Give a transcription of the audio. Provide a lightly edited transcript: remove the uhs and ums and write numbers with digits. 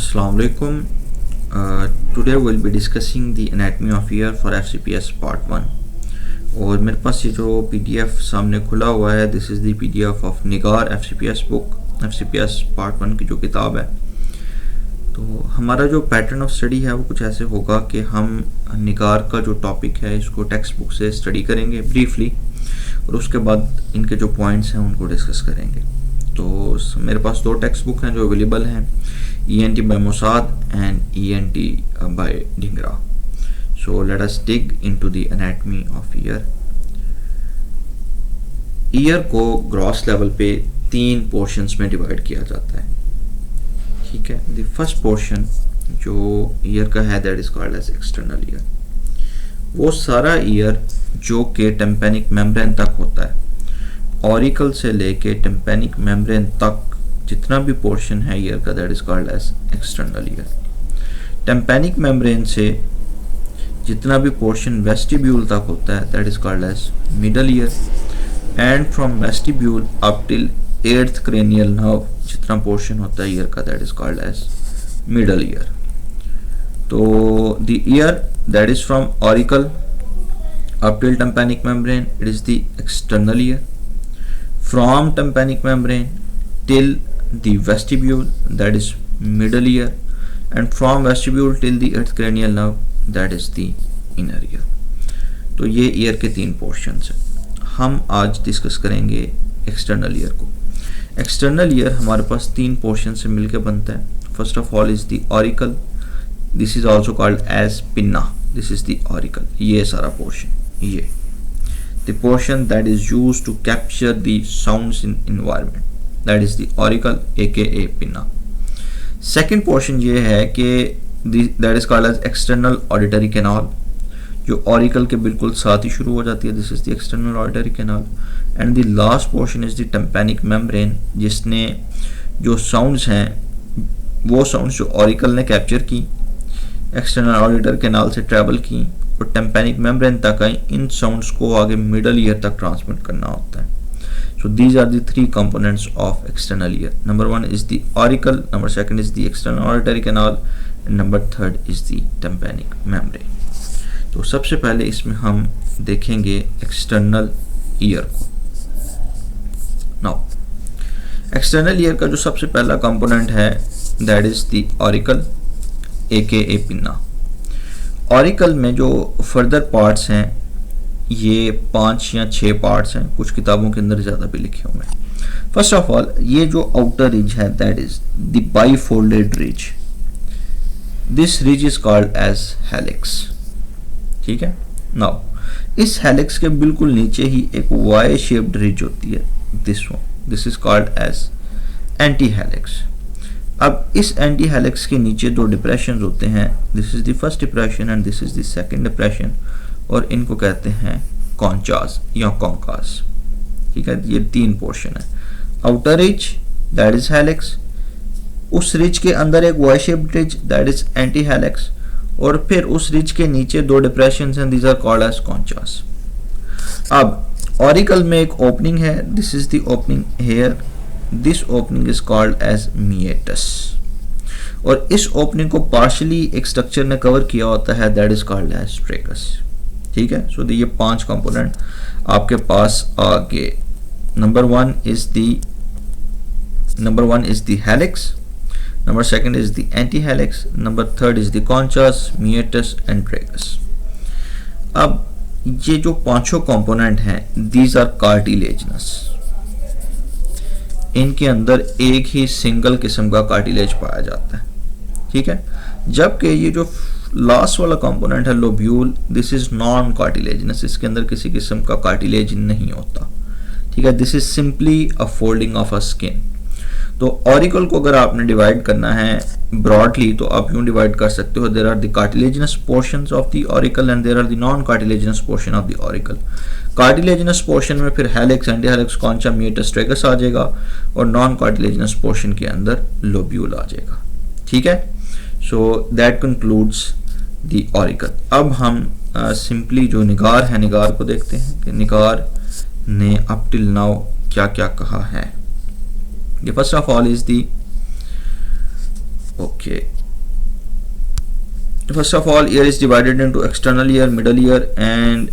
Assalamu alaikum. Today we'll be discussing the anatomy of ear for FCPS part 1. और मेरे पास ये जो PDF सामने खुला हुआ है, this is the PDF of Nigar FCPS book, FCPS part 1 की जो किताब है। तो हमारा जो पैटर्न ऑफ स्टडी है वो कुछ ऐसे होगा कि हम निगार का जो टॉपिक है इसको टेक्स्ट बुक से स्टडी करेंगे ब्रीफली, और उसके बाद इनके जो पॉइंट्स हैं उनको डिस्कस करेंगे। तो मेरे पास दो टेक्स्ट बुक हैं जो अवेलेबल हैं, ENT by Mossad and ENT by Dhingra. So let us dig into the anatomy of ear. Year को ग्रॉस लेवल पे 3 पोर्शंस में डिवाइड किया जाता है, ठीक है। द फर्स्ट पोर्शन जो ईयर का है that is called as external ear. वो सारा ईयर जो कि टिम्पैनिक मेम्ब्रेन तक होता है, ऑरिकल से लेके टिम्पैनिक मेम्ब्रेन तक जितना भी पोर्शन है ईयर का that is called as external ear. Tympanic membrane से जितना भी पोर्शन वेस्टिब्यूल तक होता है that is called as middle ear, and from vestibule up till 8th cranial nerve जितना पोर्शन होता है ईयर का that is called as middle ear. तो the ear that is from auricle up till tympanic membrane it is the external ear, from tympanic membrane till the vestibule that is middle ear, and from vestibule till the 8th cranial nerve that is the inner ear। तो ये year के 3 portions हैं। हम आज discuss करेंगे external ear को। External ear हमारे पास 3 पोर्शन से मिलकर बनता है। First of all is the auricle, this is also called as pinna, this is the auricle. ये सारा पोर्शन, ये the portion that is used to capture the sounds in environment, that is the auricle aka pinna। second portion ये है कि that is called as external auditory canal, जो auricle के बिल्कुल साथ ही शुरू हो जाती है, this is the external auditory canal। and the last portion is the tympanic membrane, जिसने जो sounds हैं वो sounds जो auricle ने capture की, external auditory canal से travel की और tympanic membrane तक आई, इन sounds को आगे middle ear तक transmit करना होता है। So these are the 3 components of external ear. Number 1 is the auricle, number 2 is the external auditory canal, and number 3 is the tympanic membrane। तो सबसे पहले इसमें हम देखेंगे एक्सटर्नल ईयर को। Now एक्सटर्नल ईयर का जो सबसे पहला कंपोनेंट है that is the auricle aka pinna. Auricle में जो फर्दर पार्ट्स हैं ये 5 या 6 पार्ट्स हैं, कुछ किताबों के अंदर ज़्यादा भी लिखे हुए हैं। फर्स्ट ऑफ ऑल ये जो आउटर रिज है that is the bifolded ridge, this ridge is called as helix, ठीक है। नाउ इस हेलिक्स के बिल्कुल नीचे ही एक वाई शेप्ड रिज होती है, this is called as anti helix. अब इस एंटी हेलिक्स के नीचे 2 डिप्रेशन होते हैं, this is the first depression and this is the second depression, और इनको कहते हैं कॉन्चास या कॉन्कास, ठीक है। ये 3 पोर्शन है। Outer ridge that is helix, उस रिज के अंदर एक Y shaped ridge that is anti helix, और फिर उस रिज के नीचे 2 डिप्रेशंस हैं, these are called as conchas. अब ऑरिकल में एक ओपनिंग है, this is the opening here, this opening is called as meatus, और इस ओपनिंग को पार्शियली एक स्ट्रक्चर ने कवर किया होता है दैट इज कॉल्ड एज ट्रेकस, ठीक है। सो ये 5 कंपोनेंट आपके पास आ गए। Number 1 is the helix, number 2 is the anti helix, number 3 is the conchas, meatus and tragus. अब ये जो 5 कंपोनेंट हैं दीज आर कार्टिलेजनस, इनके अंदर एक ही सिंगल किस्म का कार्टिलेज पाया जाता है, ठीक है। जबकि ये जो लास्ट वाला कंपोनेंट है lobule, this is non cartilaginous, इसके अंदर किसी किस्म का कार्टिलेज नहीं होता, ठीक है। This is simply a folding of a skin. तो ऑरिकल को अगर आपने डिवाइड करना है ब्रॉडली तो आप यूं डिवाइड कर सकते हो, there are the cartilaginous portions of the auricle and there are the non cartilaginous portion of the auricle. Cartilaginous portion में फिर helix, anti helix, concha, meatus, tragus आ जाएगा, और नॉन कार्टिलेजनस पोर्शन के अंदर लोब्यूल आ जाएगा, ठीक है। So that concludes the auricle. अब हम सिंपली जो निगार है, निगार को देखते हैं कि निगार ने अप टिल नाउ क्या क्या कहा है। First of all is the Okay. First of all, year is divided into external year, middle year and